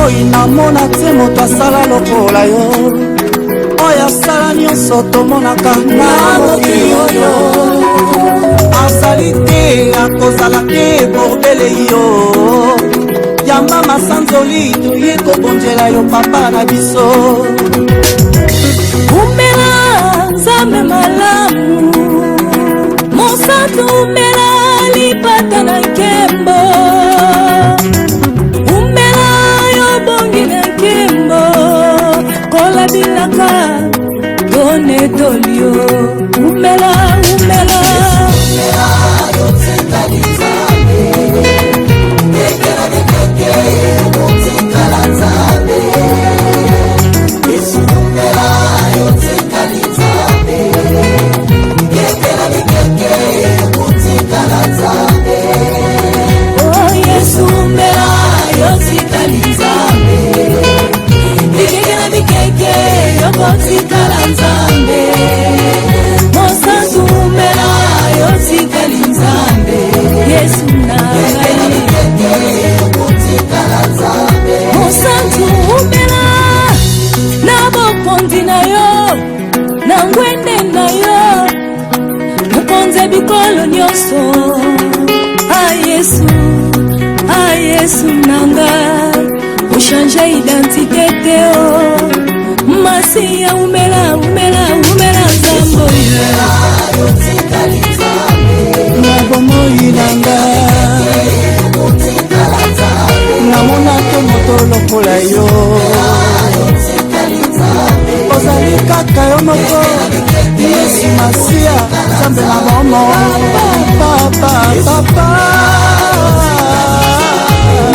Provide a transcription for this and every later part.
bomoi namona te moto asala lokola yo oyo asala nyonso tomonaka na mokili oyo azali te akozala te bordele yo yamba masanzoli toye kobonzela yo papa na biso umela nzambe malamu mosantu umela lipata na nkembo umela yo bongi na nkembo kola bilaka tone tolio umela umela Yesu nanga uchanja identité teo masia umela umela umela zambo na bomoi nanga namona te moto lokola yo ozali kaka yo moko Yesu masia zambe na bomo papa papa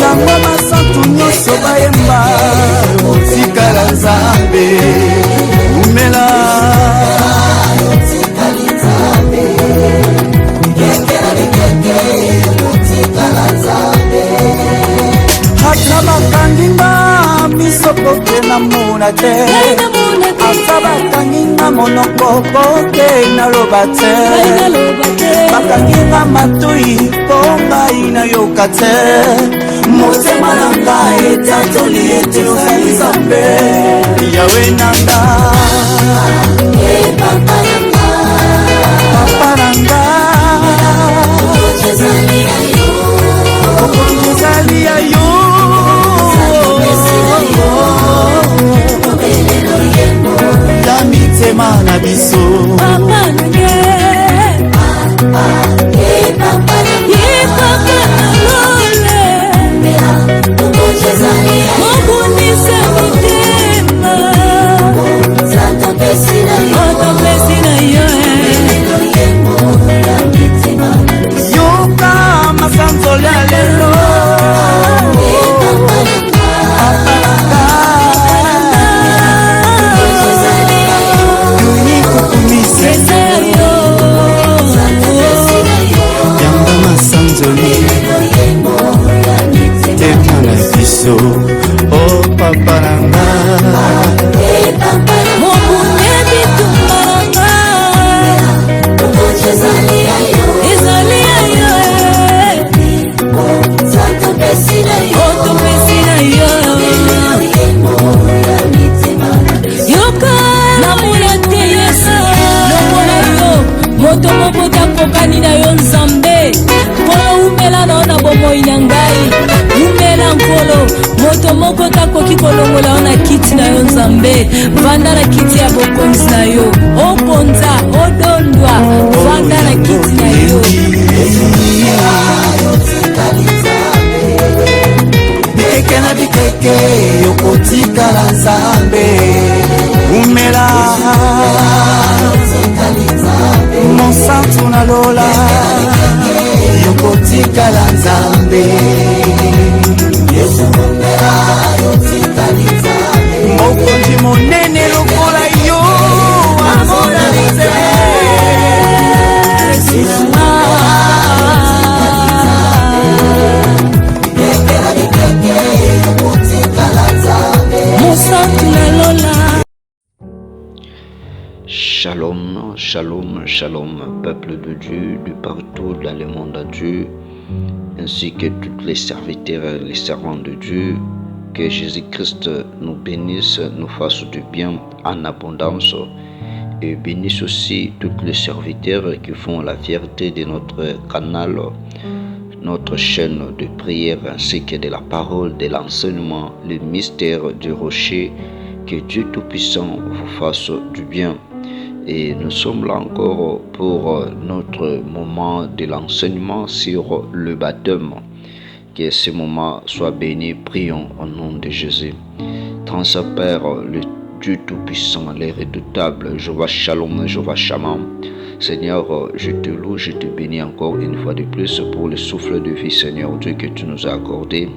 yango masantu nyonso bayemba otikala nzambe umela ata bakanginga miso poke namona te ata bakanginga monoko poke naloba te bakanginga matoi po ngai nayoka te motema na ngai etatoli ete ozali nzambe yawe nanga papa nanga okonzi ezali ya yo ya mitema na biso yoka masanzoli ya lelo yamba masanzoli tema na biso oh papa nanga moto moko takokani na yo nzambe nkolo umela na bomoi na ngai umela nkolo moto moko takoki kolongola yo na kiti na yo nzambe vanda na kiti ya bokonzi na yo okonza odondwa vanda na kiti na yo bikeke na bikeke yokotikala nzambe umela monsantu na lola yokotikala nzambe mokonzi monene lokola yo amona monsantu na lola. Shalom, shalom, shalom, peuple de Dieu, de partout dans le monde entier, ainsi que tous les serviteurs et les servants de Dieu. Que Jésus-Christ nous bénisse, nous fasse du bien en abondance et bénisse aussi tous les serviteurs qui font la fierté de notre canal, notre chaîne de prière ainsi que de la parole, de l'enseignement, le mystère du rocher. Que Dieu Tout-Puissant vous fasse du bien. Et nous sommes là encore pour notre moment de l'enseignement sur le baptême. Que ce moment soit béni. Prions au nom de Jésus. Grand Père, le Dieu Tout-Puissant, le redoutable, Jéhovah Shalom, Jéhovah Shammah. Seigneur, je te loue, je te bénis encore une fois de plus pour le souffle de vie, Seigneur Dieu, que tu nous as accordé.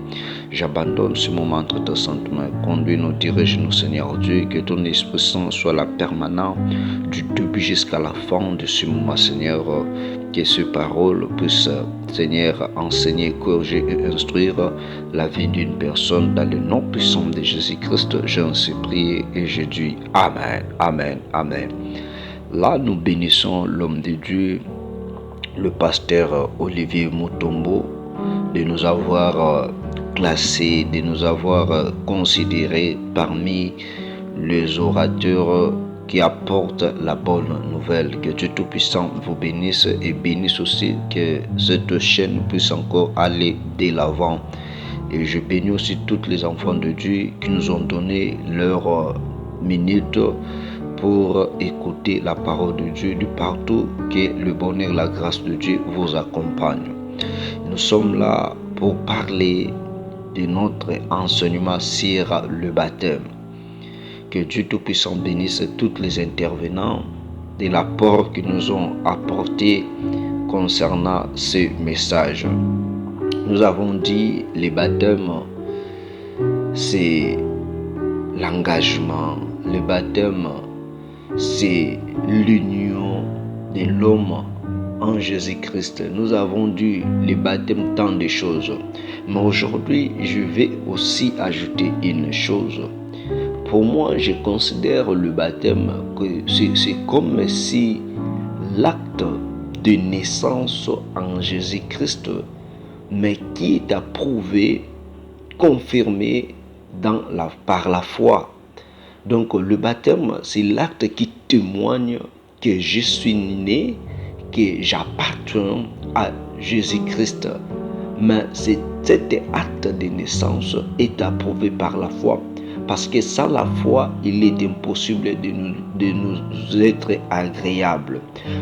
J'abandonne ce moment entre tes saintes mains. Conduis-nous, dirige-nous, Seigneur Dieu, que ton Esprit Saint soit la permanente du début jusqu'à la fin de ce moment, Seigneur. Que ces paroles puissent, Seigneur, enseigner, corriger et instruire la vie d'une personne dans le nom puissant de Jésus-Christ. J'ai ainsi prié et je dis Amen, Amen, Amen. Là, nous bénissons l'homme de Dieu, le pasteur Olivier Mutombo, de nous avoir classé, de nous avoir considéré parmi les orateurs qui apportent la bonne nouvelle. Que Dieu Tout-Puissant vous bénisse et bénisse aussi que cette chaîne puisse encore aller de l'avant. Et je bénis aussi tous les enfants de Dieu qui nous ont donné leur minute pour écouter la parole de Dieu de partout. Que le bonheur, la grâce de Dieu vous accompagne. Nous sommes là pour parler de notre enseignement sur le baptême. Que Dieu Tout-Puissant bénisse tous les intervenants de l'apport qu'ils nous ont apporté concernant ce message. Nous avons dit le baptême, c'est l'engagement. Le baptême, c'est l'union de l'homme en Jésus-Christ. Nous avons dit le baptême tant de choses. Mais aujourd'hui, je vais aussi ajouter une chose. Pour moi, je considère le baptême que c'est comme si l'acte de naissance en Jésus-Christ, mais qui est approuvé, confirmé par la foi. Donc le baptême, c'est l'acte qui témoigne que je suis né, que j'appartiens à Jésus-Christ. Mais cet acte de naissance est approuvé par la foi. Parce que sans la foi, il est impossible de nous être agréable.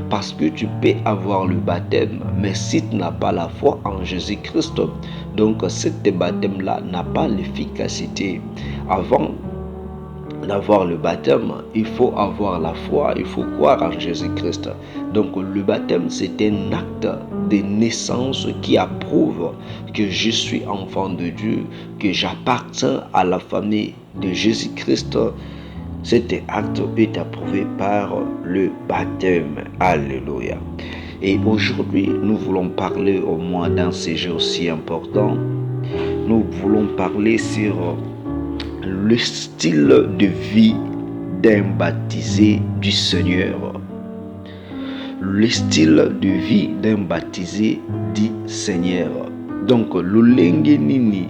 Parce que tu peux avoir le baptême, mais si tu n'as pas la foi en Jésus-Christ, donc cet baptême-là n'a pas l'efficacité. Avant d'avoir le baptême, il faut avoir la foi, il faut croire en Jésus-Christ. Donc le baptême, c'est un acte de naissance qui approuve que je suis enfant de Dieu, que j'appartiens à la famille de Jésus-Christ. Cet acte est approuvé par le baptême. Alléluia. Et aujourd'hui, nous voulons parler, au moins dans ces jours si importants, nous voulons parler sur le style de vie d'un baptisé du Seigneur. Le style de vie d'un baptisé du Seigneur. Donc, lolenge nini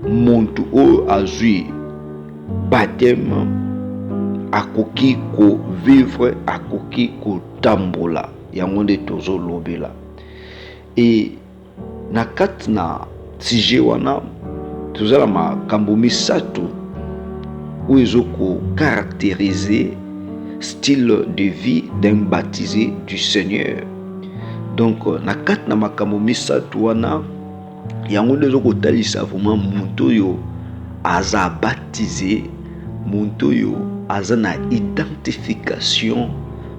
muntu o azui baptême akoki ko vivre, akoki ko tambola yango nde tozo lobela. Et na kati na sujet wana tozala makambo misato où ils ont caractérisé style de vie d'un baptisé du Seigneur. Donc na kati na makambo misato wana yango nde ezokotalisa vraiment muntu oyo aza baptisé, muntu oyo aza na identification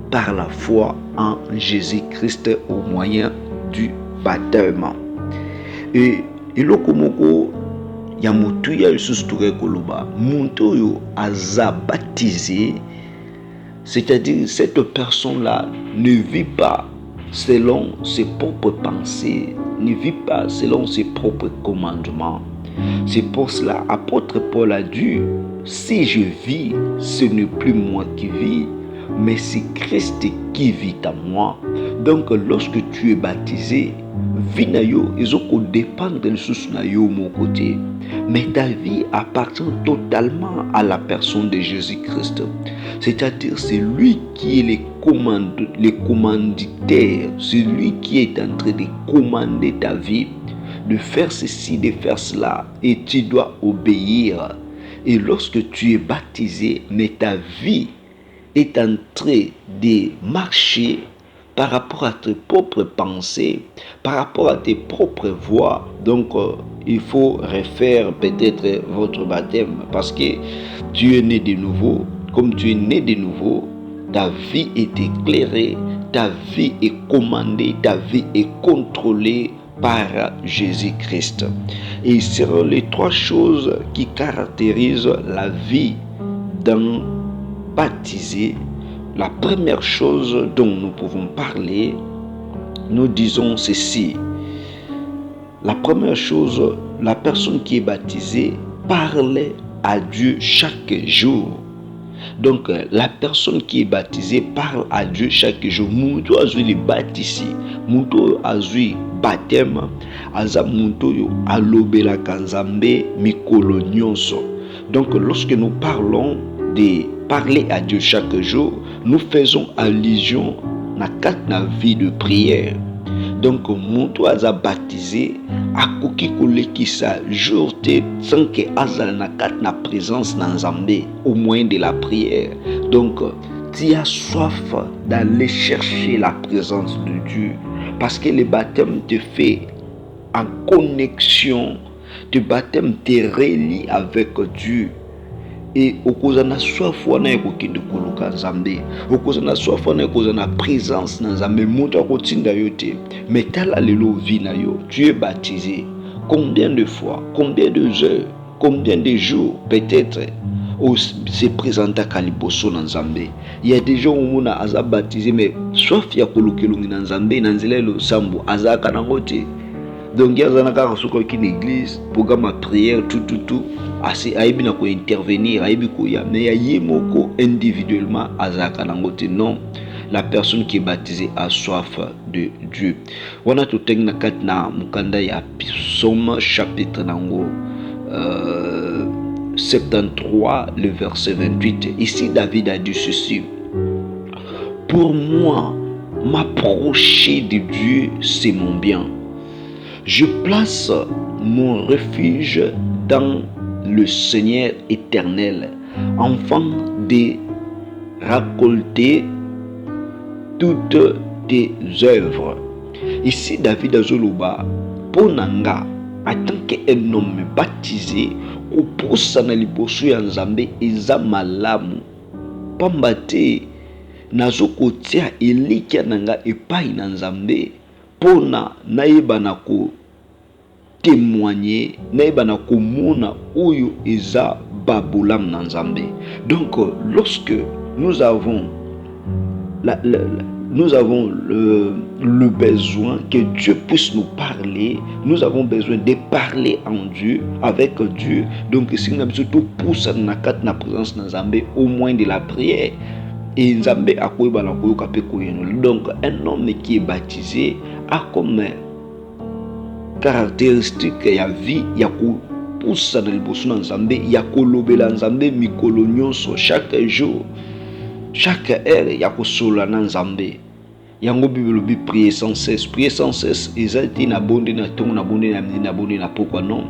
par la foi en Jésus-Christ au moyen du baptême. Et eloko moko ya mutu ya lisusu tokoloba muntu oyo aza baptisé, c'est-à-dire cette personne-là ne vit pas selon ses propres pensées, ne vit pas selon ses propres commandements. C'est pour cela apôtre Paul a dit, si je vis, ce n'est plus moi qui vis, mais c'est Christ qui vit en moi. Donc lorsque tu es baptisé, vie na yo ezoko dépendre lisusu na yo mon côté, mais ta vie appartient totalement à la personne de Jésus-Christ. C'est-à-dire c'est lui qui est le commanditaire, c'est lui qui est en train de commander ta vie, de faire ceci, de faire cela, et tu dois obéir. Et lorsque tu es baptisé, mais ta vie est en train de marcher par rapport à tes propres pensées, par rapport à tes propres voies, donc il faut refaire peut-être votre baptême, parce que tu es né de nouveau. Comme tu es né de nouveau, ta vie est éclairée, ta vie est commandée, ta vie est contrôlée par Jésus-Christ. Et ce sont les trois choses qui caractérisent la vie d'un baptisé. La première chose dont nous pouvons parler, nous disons ceci. La première chose, la personne qui est baptisée parle à Dieu chaque jour. Donc, la personne qui est baptisée parle à Dieu chaque jour. Muto azui le baptisé, muto azui baptême, aza muto yo alobela kanzambe mikolo nyonso. Donc, lorsque nous parlons de parler à Dieu chaque jour, nous faisons allusion à la vie de prière. Donc, muto aza baptisé, akoki kolekisa jour te sans que azala na présence na Nzambe au moyen de la prière. Donc, tu as soif d'aller chercher la présence de Dieu, parce que le baptême te fait en connexion, le baptême te relie avec Dieu. Et okozana soif wana ekokende koluka Nzambe, okozana soif wana ekozana présence na Nzambe, moto akotinda yo te. Mais tala lelo vie na yo, tu es baptisé. Combien de fois, combien de heures, combien de jours peut-être se présenta kaliboso na Nzambe. Il y a des gens où mona aza baptisé, mais soif ya kolukelungi na Nzambe na nzela lo sambo azaka nango te. Donc il y a des gens qui sont dans l'église, programme de prière, tout, assez aibi na ko intervenir, aibi ko ya, mais il y a moko individuellement azaka nangote. Non, la personne qui est baptisée a soif de Dieu. Wana to teng na kat na mukanda ya Psaume chapitre nango 73 le verset 28. Ici David a dit ceci: pour moi, m'approcher de Dieu, c'est mon bien. Je place mon refuge dans le Seigneur éternel, afin de récolter toutes tes œuvres. Ici, David Azoloba, Ponanga, en tant qu'un homme baptisé, au poussana liboso ya Nzambe eza malamu. Pambate, nazokotia elikia nanga epai na Nzambe, pona naeba na ko témoigner, naeba na ko mona oyo eza babulam na Nzambe. Donc lorsque nous avons le besoin que Dieu puisse nous parler, nous avons besoin de parler en Dieu, avec Dieu. Donc si nous avons surtout pousse na kat na présence na Nzambe au moins de la prière. Et Nzambe akoyeba na koyoka pe koyeno. Donc un homme qui est baptisé a comme caractéristique ya vie ya ko poussa na liboso na Nzambe, ya kolobela Nzambe mikolo nyonso, chaque jour, chaque heure ya kosola na Nzambe. Yango Bible bi prier sans cesse ezati na bonde na tongo na bonde na bonde na pourquoi non.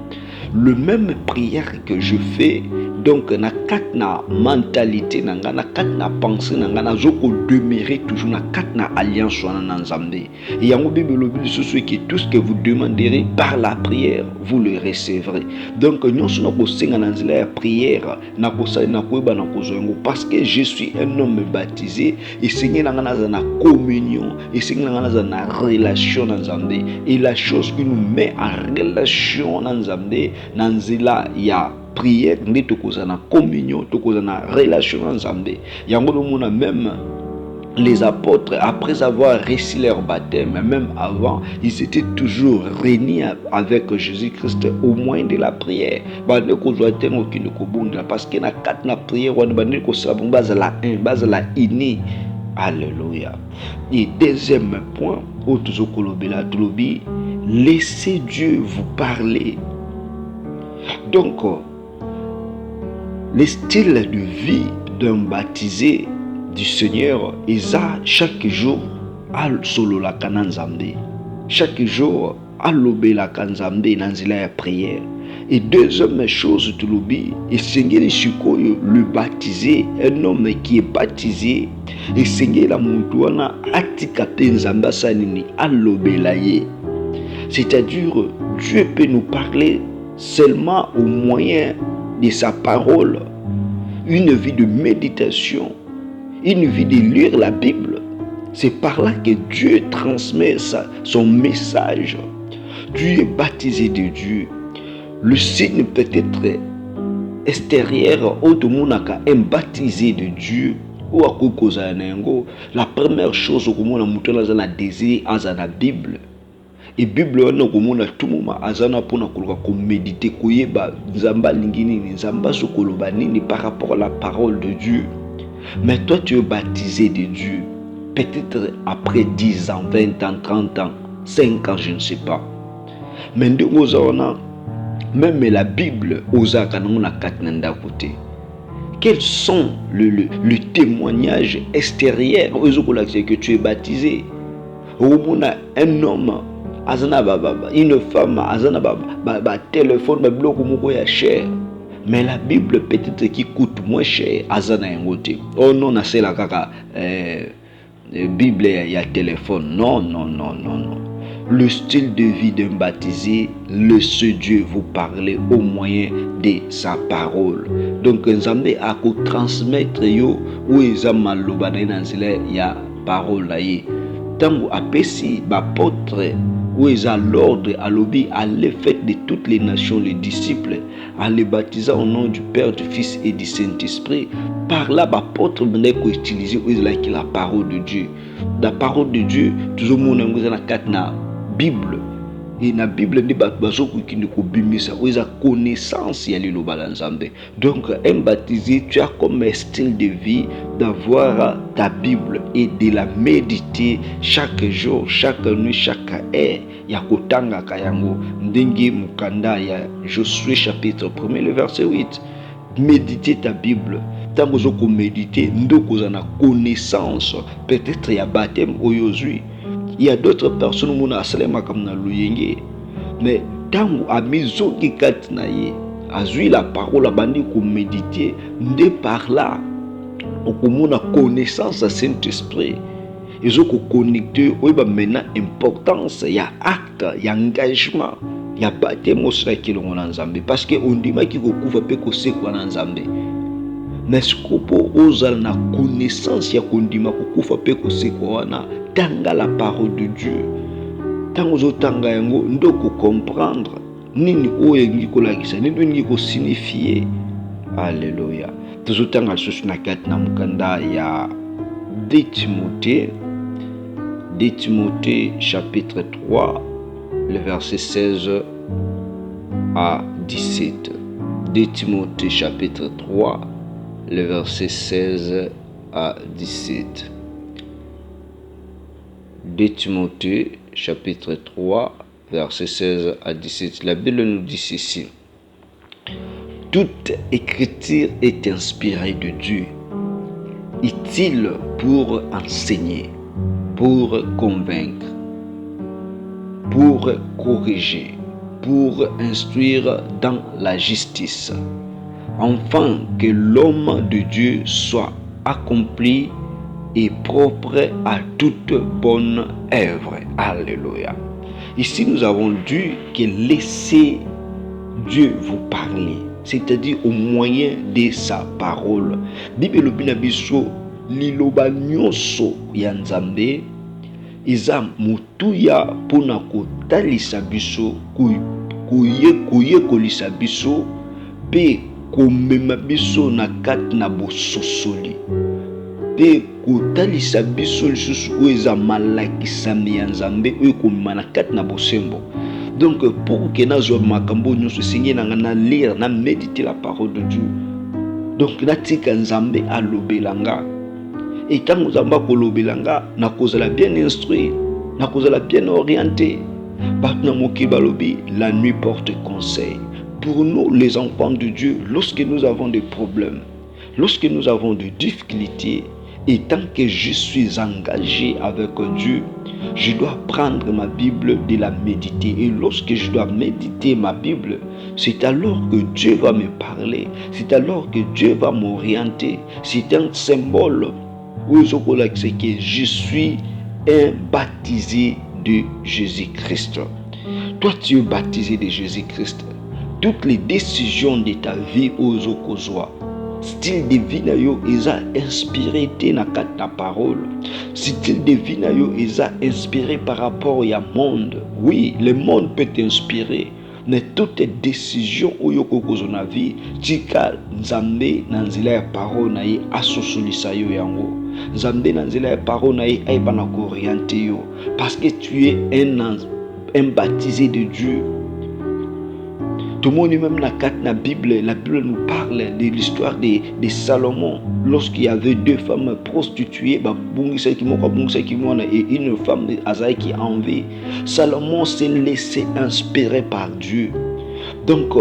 Le même prière que je fais, donc na kat na mentalité nanga, na kat na pensée nanga, na zoko demeurer toujours na kat na alliance wana na Nzambe. Et yango Bible bi ce qui tout ce que vous demanderez par la prière, vous le recevrez. Donc nyonso na ko senga na nzela ya prière, na ko sa na ko ba na ko zongo, parce que je suis un homme baptisé et senga nanga na communion, et senga nanga na relation na Nzambe. Et la chose qui nous met en relation na Nzambe, na nzela ya prière, nde tokoza na communion, tokoza na relation na Nzambe. Yango mona même les apôtres, après avoir reçu leur baptême, même avant, ils étaient toujours réunis avec Jésus-Christ au moyen de la prière. Parce que na kat na prière, on va dire que c'est la base la ini. Alléluia. Et deuxième point, Laissez Dieu vous parler. Donc, le style de vie d'un baptisé du Seigneur est chaque jour à solo la kananzambe. Chaque jour à l'obé la kanzambe nanzila ya prière. Et deuxième chose, tu l'oublies, et Seigneur le baptisé, un homme qui est baptisé, et Seigneur la montouana atikate nzamba sanini à l'obé la ye. C'est-à-dire, Dieu peut nous parler seulement au moyen de sa parole, une vie de méditation, une vie de lire la Bible. C'est par là que Dieu transmet son message. Tu es baptisé de Dieu. Le signe peut être extérieur, où tout le monde a un baptisé de Dieu. Ou à la première chose que nous avons désir dans la Bible. Et Bible on a tout moment azana pona ko méditer koyeba nzamba lingini nzamba sokoloba nini par rapport à la parole de Dieu. Mais toi tu es baptisé de Dieu. Peut-être après 10 ans, 20 ans, 30 ans, 5 ans, je ne sais pas. Mais même la Bible osa kanona katnanda côté. Quels sont le témoignage extérieur que tu es baptisé? Un homme une femme téléphone cher, mais la Bible peut-être qui coûte moins cher oh non c'est la kaka Bible il y a téléphone non. Le style de vie d'un baptisé, laissez Dieu vous parler au moyen de sa parole. Donc Nzambe a ko transmettre yo ou ezamaloba na nzela ya parole la ye. Tango apesi bapôtre où ils ont l'ordre à l'obéir à l'effet de toutes les nations, les disciples, en les baptisant au nom du Père, du Fils et du Saint-Esprit. Par là, l'apôtre venait qu'on utilise la parole de Dieu. La parole de Dieu, tout le monde a la Bible. Et la Bible dit que nous avons connaissance. Donc, un baptisé, tu as comme un style de vie d'avoir ta Bible et de la méditer chaque jour, chaque nuit, chaque heure. Yakotanga kayango ndenge mukanda ya Josué chapitre 1 le verset 8. Méditer ta Bible. Tango zoko méditer ndoko za na connaissance. Peut-être ya baptême oyozui. Il y a d'autres personnes qui ont salema comme na luyenge. Mais tango amizo ki katna ye. Azui la parole abandi ko méditer ndé par là. Okomona connaissance à Saint-Esprit. Ils ont connecté maintenant importance, il y a acte, il y a engagement, il y a baptême qui l'on a Nzambe parce que on dit qu'il faut couvrir que c'est quoi Nzambe. Mais ce qu'on ose na connaissance, il y a qu'on dit que couvrir que c'est quoi na tanga la parole de Dieu. Tango zo tanga yango ndoko comprendre nini oyengi ko lakisa nini ko signifier. Alléluia. Toujours tanga susuna kat na mukanda ya 2 Timothée chapitre 3, le verset 16 à 17. 2 Timothée chapitre 3, le verset 16 à 17. 2 Timothée chapitre 3, verset 16 à 17. La Bible nous dit ceci. Toute écriture est inspirée de Dieu, utile pour enseigner, pour convaincre, pour corriger, pour instruire dans la justice, afin que l'homme de Dieu soit accompli et propre à toute bonne œuvre. Alléluia. Ici, nous avons dit que laissez Dieu vous parler, c'est-à-dire au moyen de sa parole. Bible binabiso liloba nyonso ya Nzambe iza mutuya pona kotalisa biso koyekolisa biso pe komema biso na kati na bososoli pe kotalisa biso lisusu oyo eza malakisami ya Nzambe oyo komema na kati na bosembo. Donc pour que nazwa makambo nyonso sinye nanga na lire na méditer la parole de Dieu. Donc natika Nzambe alobelanga. Et quand nous avons kolobelanga, na kozala bien instruit, na kozala bien orienté, La nuit porte conseil. Pour nous, les enfants de Dieu, lorsque nous avons des problèmes, lorsque nous avons des difficultés, et tant que je suis engagé avec Dieu, je dois prendre ma Bible et la méditer. Et lorsque je dois méditer ma Bible, c'est alors que Dieu va me parler. C'est alors que Dieu va m'orienter. C'est un symbole où c'est que je suis un baptisé de Jésus-Christ. Toi, tu es baptisé de Jésus-Christ. Toutes les décisions de ta vie aux style de vie na yo eza inspiré na kata parole. Style de vie na yo eza inspiré par rapport au monde. Oui, le monde peut t'inspirer, mais toutes les décisions où yo kokozo na vie, tika nzambe na nzela ya parole na ye asosolisa yo yango. Nzambe na nzela ya parole na ye aibana ko orienter yo, parce que tu es un baptisé de Dieu. Tout le monde, même la Bible nous parle de l'histoire de Salomon. Lorsqu'il y avait deux femmes prostituées, et une femme qui en vie, Salomon s'est laissé inspirer par Dieu. Donc,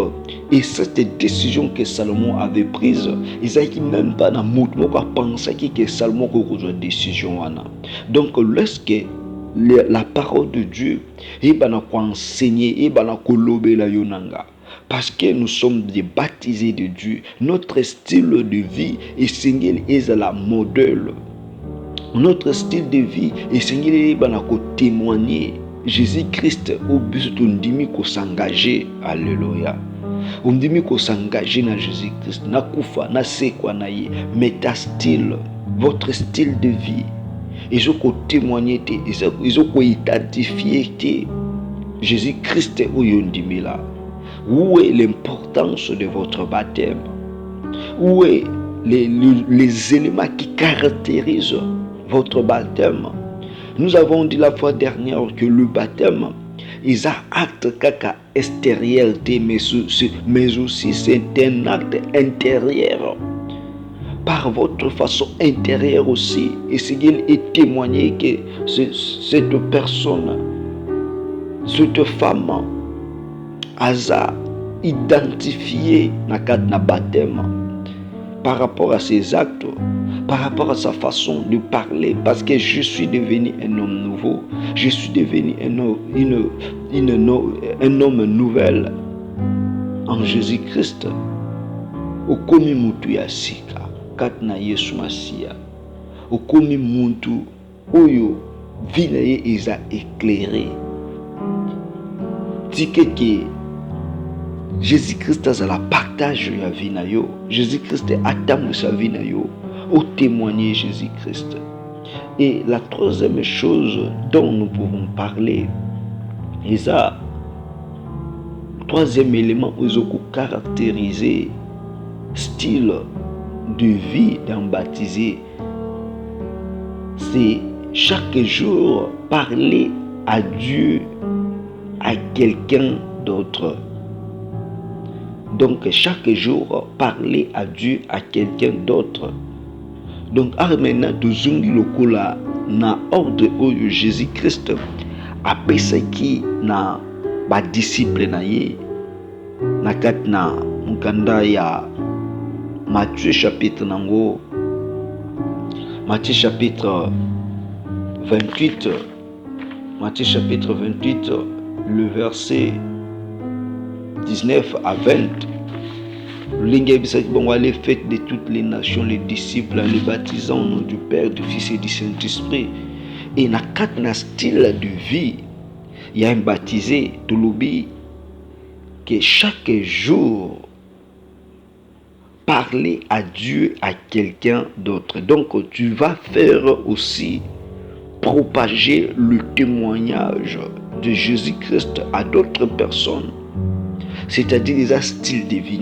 et cette décision que Salomon avait prise, ils n'avaient même pas dans le penser que Salomon a une décision. Donc, lorsque la parole de Dieu, il va enseigner, il va enseigner la yonanga. Parce que nous sommes des baptisés de Dieu, notre style de vie est Seigneur est la modèle. Notre style de vie est Seigneur est témoigner Jésus-Christ au but de s'engager. Alléluia. On dit qu'on s'engager dans Jésus-Christ, na kufa, na sekwa na ye, mais ta style, votre style de vie, ils ont témoigné, ils ont identifié Jésus-Christ au yondimila. Où est l'importance de votre baptême? Où est les éléments qui caractérisent votre baptême? Nous avons dit la fois dernière que le baptême est un acte caca extérieur, mais aussi c'est un acte intérieur. Par votre façon intérieure aussi, et c'est qu'il est témoigné que cette personne, cette femme, a identifié na baptême par rapport à ses actes, par rapport à sa façon de parler, parce que je suis devenu un homme nouveau, je suis devenu un homme nouvel en Jésus-Christ. Okomi mutu ya sika kat na Yesu Masia, okomi muntu oyo vie na ye eza éclairé. Tikeke Jésus-Christ a la partage la vie na yo. Jésus-Christ attend sa vie na yo au témoigner Jésus-Christ. Et la troisième chose dont nous pouvons parler, et ça, troisième élément où ils caractériser style de vie d'un baptisé, c'est chaque jour parler à Dieu, à quelqu'un d'autre. Donc chaque jour parler à Dieu à quelqu'un d'autre. Donc maintenant tozungi lokola na ordre oyo Jésus-Christ apesaki na ba disciple na ye na kat na mukanda ya Matthieu chapitre 28. Matthieu chapitre 28, le verset 19 à 20. Les fêtes de toutes les nations, les disciples, les baptisants au nom du Père, du Fils et du Saint-Esprit. Et dans quatre styles de vie, il y a un baptisé, tout l'oubli, que chaque jour, parler à Dieu, à quelqu'un d'autre. Donc, tu vas faire aussi propager le témoignage de Jésus-Christ à d'autres personnes. C'est-à-dire les styles de vie.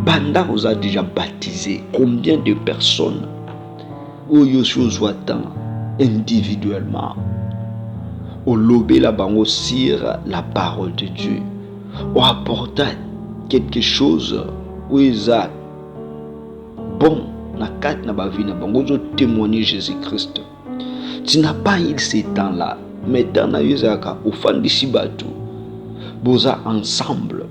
Banda vous a déjà baptisé combien de personnes où yo choisissent individuellement au lobé la bango sire la parole de Dieu ou apporter quelque chose où ils a bon na kat na ba vie na bango témoigner Jésus-Christ. Tu n'as pas eu ces temps-là. maintenant na yezaka ofandisi bato boza ensemble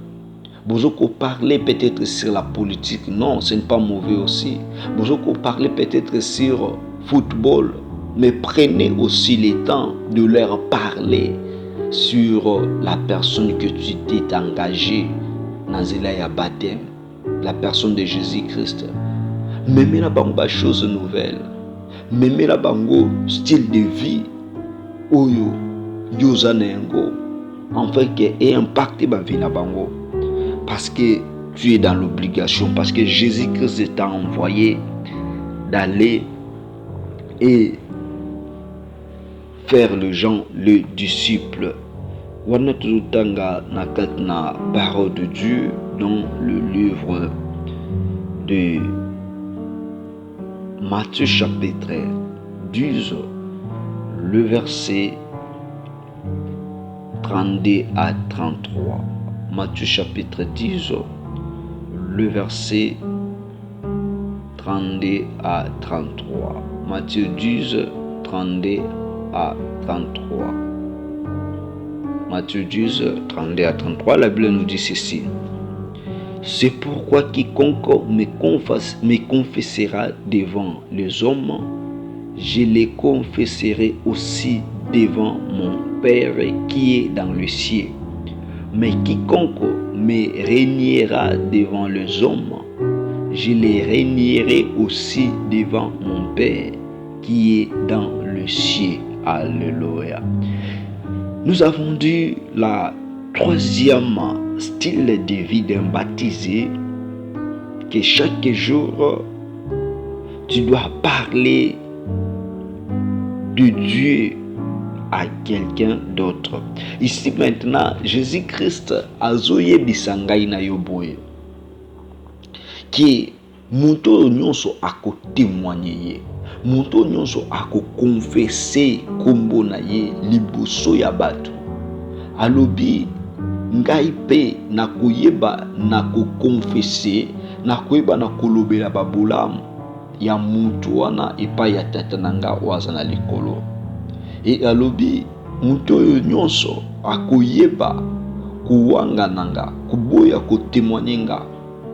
bozo ko parler peut-être sur la politique, non, ce n'est pas mauvais aussi. Bozo ko parler peut-être sur football, mais prenez aussi le temps de leur parler sur la personne que tu t'es engagé dans la baptême, la personne de Jésus-Christ. Même la bango chose nouvelle, même la bango style de vie, oyo yozanengo, en fait que ait impacté ma vie na bango, parce que tu es dans l'obligation, parce que Jésus-Christ t'a envoyé d'aller et faire les gens le disciple. Wana tuzutanga na katna parole de Dieu dans le livre de Matthieu chapitre 10, le verset 32 à 33. Matthieu chapitre 10, le verset 32 à 33. Matthieu 10, 32 à 33. Matthieu 10, 32 à 33, la Bible nous dit ceci. C'est pourquoi quiconque me confessera devant les hommes, je les confesserai aussi devant mon Père qui est dans le ciel. Mais quiconque me reniera devant les hommes, je les renierai aussi devant mon Père qui est dans le ciel. Alléluia. Nous avons dit la troisième style de vie d'un baptisé, que chaque jour tu dois parler de Dieu à quelqu'un d'autre. Ici maintenant, Jésus-Christ a zoye bisangai na yoboye qui monto nyonso ako témoigner, monto nyonso ako confesser kombo na ye liboso ya bato. Alobi ngai pe nakoyeba nakokonfese, nakoyeba nakolobela babolamu ya mutu wana epai ya tata nanga waza na likolo. Et alobi mutu oyo nyonso akoyeba kuwanga nanga, kuboya kotémoigner nga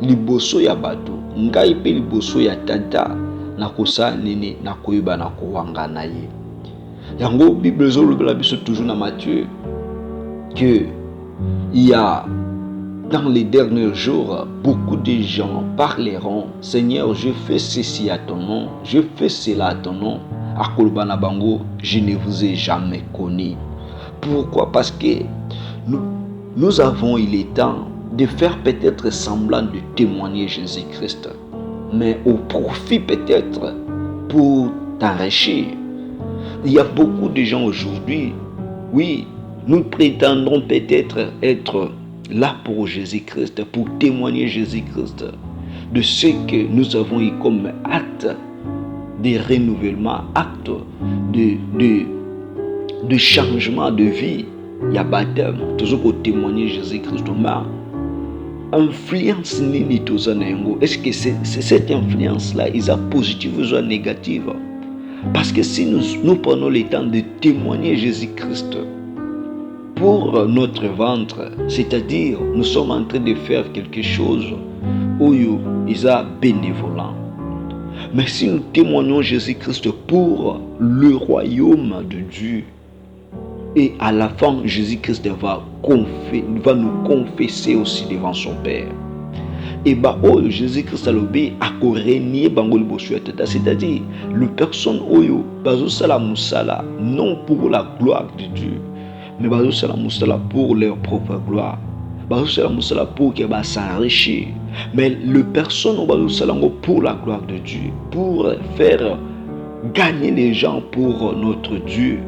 liboso ya bato, ngai pe liboso ya tata nakosa nini nakoyeba nakowanga na ye. Yango Bible zolobela biso toujours na Matthieu que il y a dans les derniers jours beaucoup de gens parleront, Seigneur, je fais ceci à ton nom, je fais cela à ton nom. Akolbana bango, je ne vous ai jamais connu. Pourquoi? Parce que nous avons eu le temps de faire peut-être semblant de témoigner Jésus-Christ, mais au profit peut-être pour t'enrichir. Il y a beaucoup de gens aujourd'hui, oui, nous prétendons peut-être être là pour Jésus-Christ, pour témoigner Jésus-Christ de ce que nous avons eu comme acte de renouvellement, acte de changement de vie. Il y a baptême, toujours pour témoigner Jésus-Christ. Mais influence nini tozanengo, est-ce que cette influence-là est positive ou négative? Parce que si nous prenons le temps de témoigner Jésus-Christ pour notre ventre, c'est-à-dire nous sommes en train de faire quelque chose où il est bénévolent. Mais si nous témoignons Jésus-Christ pour le royaume de Dieu, et à la fin, Jésus-Christ va nous confesser aussi devant son Père. Et bah, Jésus-Christ a l'obé à régner bango liboso ya tata, c'est-à-dire le personne oyo bazo sala musala non pour la gloire de Dieu, mais bazo sala musala pour leur propre gloire. Bazo sala musala pour que ba s'enrichir. Mais le personne bazo sala pour la gloire de Dieu, pour faire gagner les gens pour notre Dieu.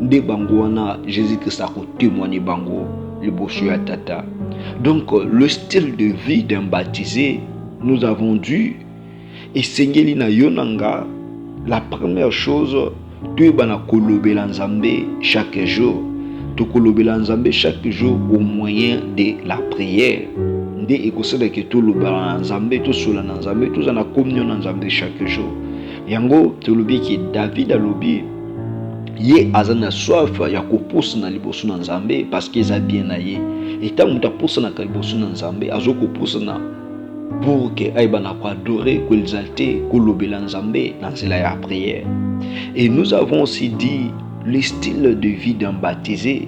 De bango wana Jésus-Christ a témoigné bango liboso ya tata. Donc, le style de vie d'un baptisé, nous avons dû essayer na yonanga. La première chose, tu bana kolobela nzambe chaque jour. Tu kolobela nzambe chaque jour au moyen de la prière. Nde ekosela ke tu lobela nzambe, tu sola nzambe, tu zana communion nzambe chaque jour. Yango tu lobi ki David a lobi ye azana soif ya kopusa na liboso na Nzambe parce que eza bien na ye. Et tant muta pusa na liboso na Nzambe azoko pusa na pour que aibana ko adorer, ko exalter, ko lobela Nzambe dans la prière. Et nous avons aussi dit le style de vie d'un baptisé.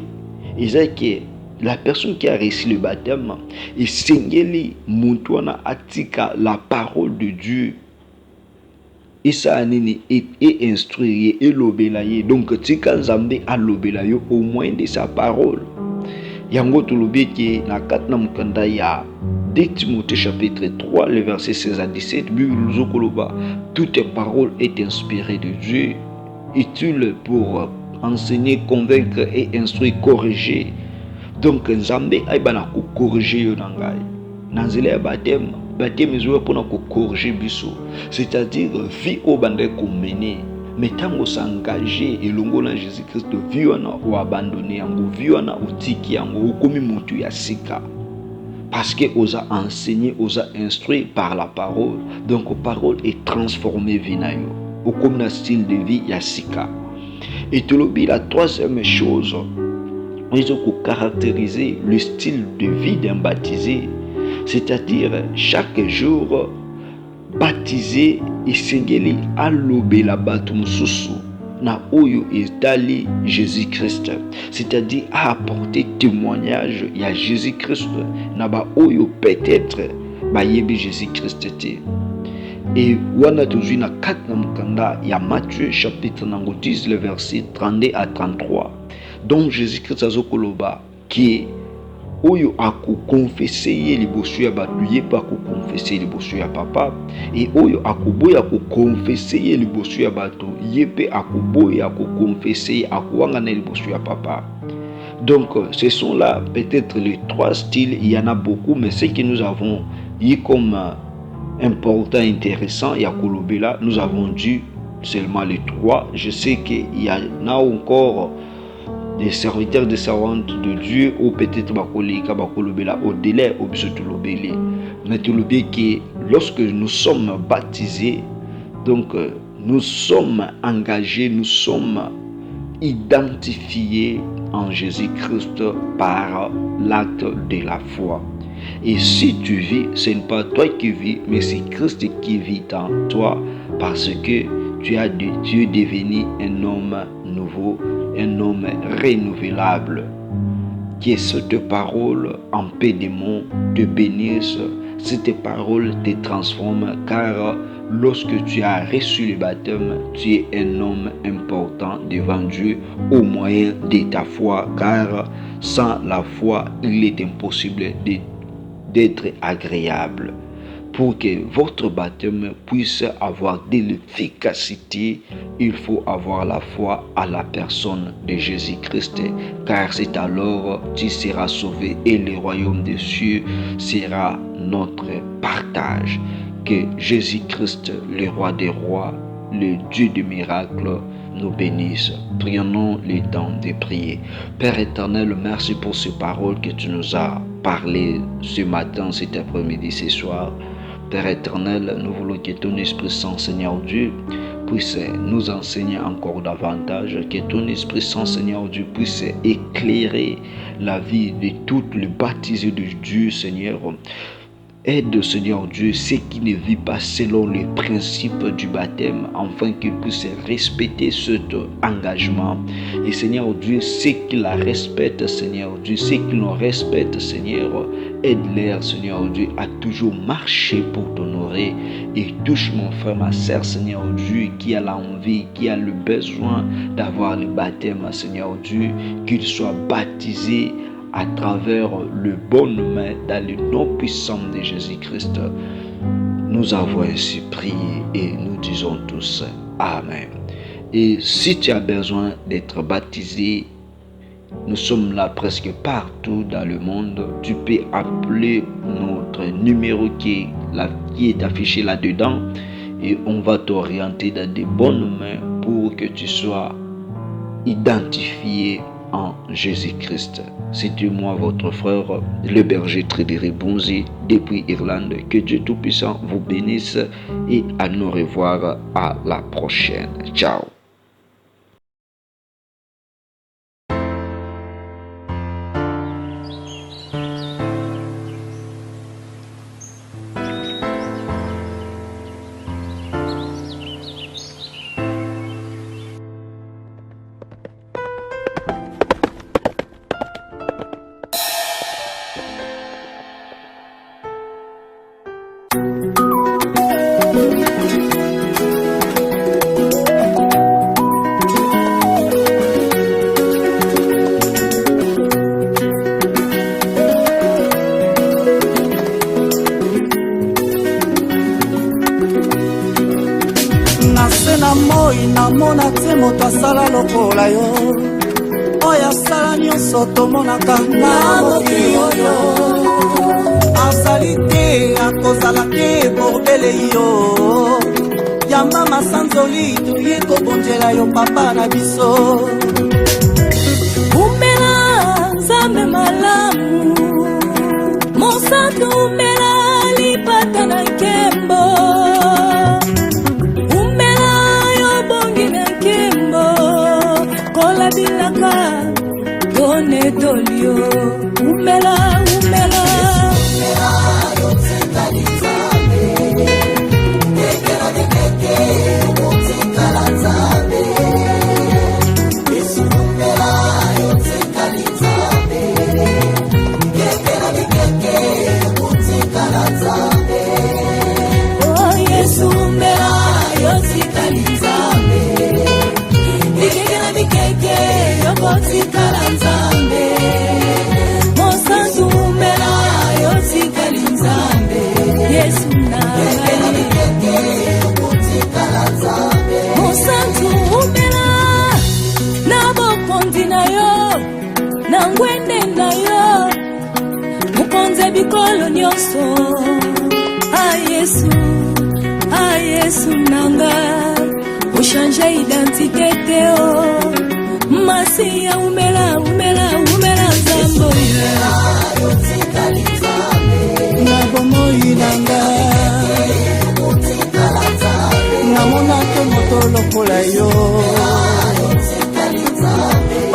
Et c'est que la personne qui a reçu le baptême et sengeli mutuana atika la parole de Dieu. Et ça est instruit et lobela ye. Donc tika Nzambe a lobela yo au moins de sa parole. Yango tolobi ke na kat na mukanda ya 2 Timothée chapitre 3 le verset 16 à 17 Bible koloba toute parole est inspirée de Dieu, utile pour enseigner, convaincre et instruire, corriger. Donc Nzambe aibana ko corriger yo nangai. Nanzela ya baptême ezoya pona ko corriger biso, c'est-à-dire vie au bande ko mener. Mais tango s'engager elongo na Jésus-Christ, vie wana ou abandonner yango, vie wana utiki yango, okomi mutu ya sika. Parce que osa enseigné, osa instruit par la parole. Donc la parole est transformée vie na yo. Okomi na style de vie ya sika. Et tolobi la troisième chose, ils ont caractérisé le style de vie d'un baptisé, c'est-à-dire chaque jour baptisé esengeli alobela bato mususu na oyo etali Jésus-Christ, c'est-à-dire à apporter témoignage ya Jésus-Christ na ba oyo peut-être bayebi Jésus-Christ te. Et wana tozui na 4 na mukanda ya Matthieu chapitre 10 le verset 32 à 33. Donc Jésus-Christ azokoloba qui oyo ako confesser ye liboso ya bato ye pa ko confesser liboso ya papa, et oyo ako boya ko confesser ye liboso ya bato ye pe ako boya ko confesser ako wanga na liboso ya papa. Donc ce sont là peut-être les 3 styles, il y en a beaucoup, mais ce que nous avons eu comme important, intéressant ya kolobela, nous avons dit seulement les 3. Je sais qu'il y en a encore des serviteurs, des servantes de Dieu, ou peut-être bakolobela au délai au biso tolobele. Mais tolobi que lorsque nous sommes baptisés, donc nous sommes engagés, nous sommes identifiés en Jésus-Christ par l'acte de la foi. Et si tu vis, ce n'est pas toi qui vis, mais c'est Christ qui vit en toi, parce que tu es devenu un homme nouveau, un homme renouvelable. Que cette parole en paix des mots te bénisse, cette parole te transforme, car lorsque tu as reçu le baptême, tu es un homme important devant Dieu au moyen de ta foi, car sans la foi, il est impossible d'être agréable. Pour que votre baptême puisse avoir de l'efficacité, il faut avoir la foi à la personne de Jésus-Christ, car c'est alors tu seras sauvé et le royaume des cieux sera notre partage. Que Jésus-Christ, le roi des rois, le Dieu des miracles, nous bénisse. Prions le temps de prier. Père éternel, merci pour ces paroles que tu nous as parlé ce matin, cet après-midi, ce soir. Père éternel, nous voulons que ton Esprit Saint, Seigneur Dieu, puisse nous enseigner encore davantage, que ton Esprit Saint, Seigneur Dieu, puisse éclairer la vie de tous les baptisés de Dieu, Seigneur. Aide, Seigneur Dieu, ceux qui ne vivent pas selon les principes du baptême, afin qu'ils puissent respecter cet engagement. Et Seigneur Dieu, ceux qui la respectent, Seigneur Dieu, ceux qui nous respectent, Seigneur, aide-les, Seigneur Dieu, à toujours marcher pour t'honorer. Et touche mon frère, ma sœur, Seigneur Dieu, qui a l'envie, qui a le besoin d'avoir le baptême, Seigneur Dieu, qu'il soit baptisé à travers le bon nom dans le nom puissant de Jésus-Christ. Nous avons ainsi prié et nous disons tous Amen. Et si tu as besoin d'être baptisé, nous sommes là presque partout dans le monde. Tu peux appeler notre numéro qui est affiché là-dedans et on va t'orienter dans des bonnes mains pour que tu sois identifié en Jésus-Christ. C'était moi, votre frère, le berger Trédéric Bonzi, depuis Irlande. Que Dieu Tout-Puissant vous bénisse et à nous revoir à la prochaine. Ciao. moi namona te moto asala lokola yo oyo asala nyonso tomonaka na mokili oyo azali te akozala te borbele yo yamba masanzoli toye kobondela yo papa na biso umela nzambe malamu mosantu umela lipata na nkembo umela yo bongi na nkembo kola bilaka tone tolio umela umela yo tsekali nzambe nekela nekeke motikala nzambe yesu umela yo tsekali nzambe nekela nekeke motikala nzambe oh yesu umela yo tsekali nzambe nekela nekeke yo motikala nzambe mosantu umela yo tsekali nzambe yesu na mosantu umela na bokonzi na yo na ngwende na yo mokonzi bikolo nyonso yesu nanga ochange identité teo masiya umela nzambo na bomoi nanga namona te moto lokola yo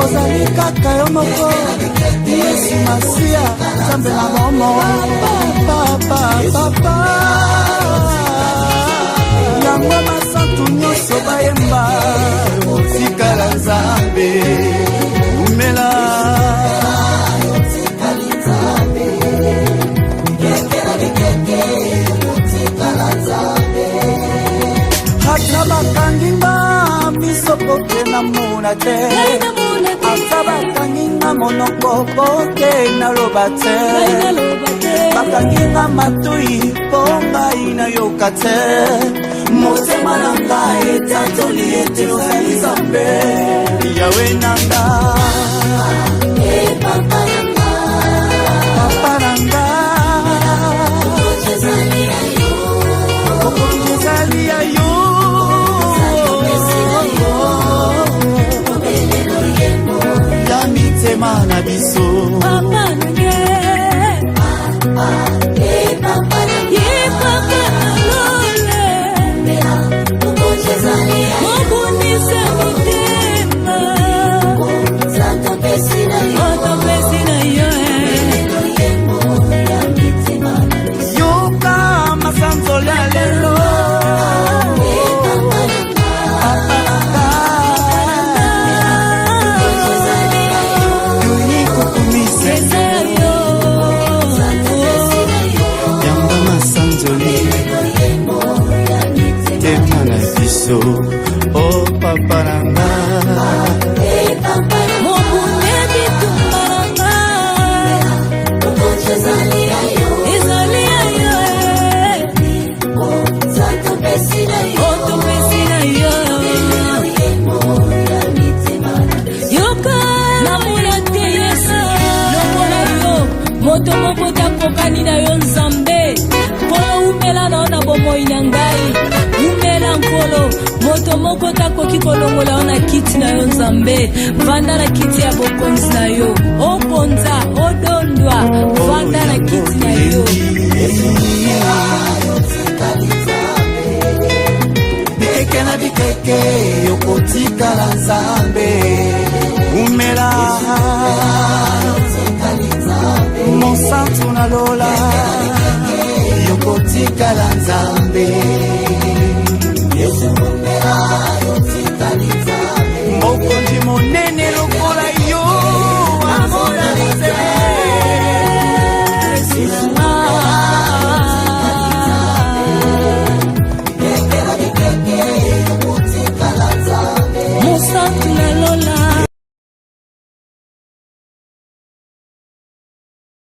ozali kaka yo moko yesu masiya nzambe na momo papa yango masantu nyonso bayemba otikala nzambe umela ata bakanginga miso poke namona te ata bakanginga monoko poke naloba te bakanginga matui po ngai nayoka te motema na ngai etatoli ete ozali nzambe yawe nanga papa nanga okonjezali ya yo ya mitema na biso papa nange papa nalole mobunise motema otopesi na yo yoka masanzoli ya lelo oh papa nanga mobune bitumba nanga ezali ya yo otopesi na yo yoka namona te yesu lokola yo moto moko takokani na yo nzambe mpona umela nao na bomoi na ngai umela nkolo moto moko takoki kolongola yo na kiti na yo nzambe vanda na kiti ya bokonzi na yo obonza odondwa vanda na kiti na yo bikeke na bikeke yokotikala nzambe umela mosantu na lola yokotikala nzambe mokonzi monene lokola yo amona mosantu na lola